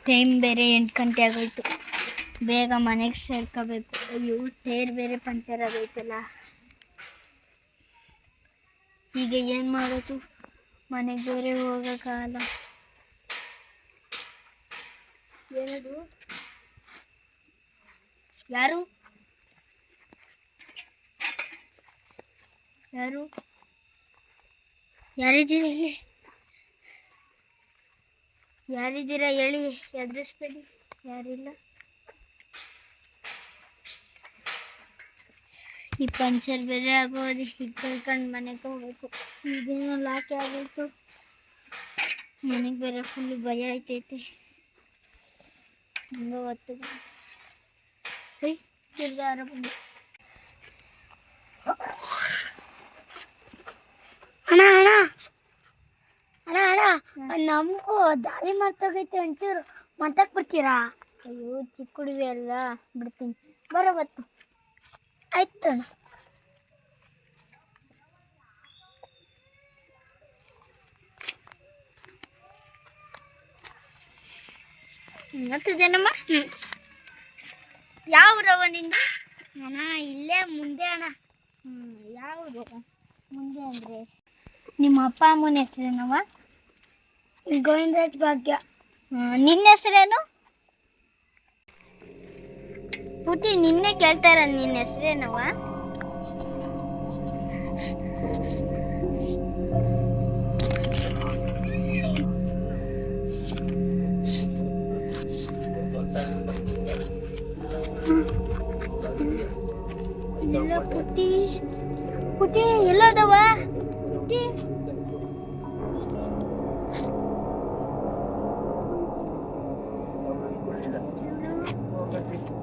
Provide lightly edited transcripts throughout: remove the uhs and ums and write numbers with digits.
Time ಬೇರೆ 8 ಗಂಟೆ ಆಗೋಯ್ತು. ಬೇಗ ಮನೆಗೆ ಸೇರ್ಕೋಬೇಕು. ಅಯ್ಯೋ ಟೈರ್ ಬೇರೆ ಪಂಚರ್ ಆಗೈತಲ್ಲ. ಈಗ ಏನು ಮಾಡೋದು? ಮನೆಗೆ ಬೇರೆ ಹೋಗೋಕ್ಕಾಗಲ್ಲ. ಏನದು? ಯಾರು ಯಾರು ಯಾರಿದ್ದೀರಿ? ಯಾರಿದ್ದೀರಾ ಹೇಳಿ, ಎದುರಿಸ್ಬೇಡಿ. ಯಾರಿಲ್ಲ. ಈ ಪಂಚರ್ ಬೇರೆ ಆಗೋದು. ಈಗ ಕಳ್ಕೊಂಡು ಮನೆಗೆ ಹೋಗ್ಬೇಕು. ಇದೇನೋ ಲಾಕ್ ಆಗೋಯ್ತು. ಮನೆಗೆ ಬೇರೆ ಫುಲ್ ಭಯ ಆಯ್ತೈತೆ. ಹಂಗೆ ಹೊತ್ತು ತಿರ್ಗಾರ ಬಂದು ಅಣ್ಣ ಅಣ್ಣ ಅಣ್ಣ ಅಣ್ಣ ನಮಗೂ ದಾರಿ ಮಾಡ್ತೋಗೈತೆ, ಒಂಚೂರು ಮಾತಾಕ್ ಬಿಡ್ತೀರಾ? ಅಯ್ಯೋ ಚಿಕ್ಕ ಹುಡುಗಿ ಅಲ್ಲ, ಬಿಡ್ತೀನಿ ಬರೋ ಬತ್ತು. ಆಯ್ತು ಅಣ್ಣ. ಮತ್ತೆ ಜನಮ್ಮ, ಯಾವ ಊರವ ನಿಂದು? ಅಣ್ಣ ಇಲ್ಲೇ ಮುಂದೆ ಅಣ್ಣ. ಯಾವುದು ಮುಂದೆ ಅಂದರೆ? ನಿಮ್ಮ ಅಪ್ಪ ಅಮ್ಮನ ಹೆಸರೇನವ? ಗೋವಿಂದರಾಜ್ ಭಾಗ್ಯ. ನಿನ್ನ ಹೆಸರೇನು? ಪುಟಿ ನಿನ್ನೆ ಕೇಳ್ತಾ ಇರೋದು, ನಿನ್ನ ಹೆಸರೇನವ? ಇಲ್ಲ ಪುಟಿ, ಪುಟಿ ಎಲ್ಲದವ? ಪುಟಿ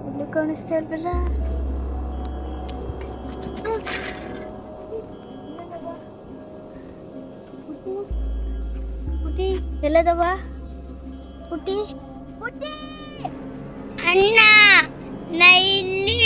ಎಲ್ಲ ಕಾಣಿಸ್ತಾ ಇಲ್ವಲ್ಲ. ಪುಟಿ ಎಲ್ಲದವ? ಪುಟಿ ಪುಟಿ ಅಣ್ಣ ನಾ ಇಲ್ಲಿ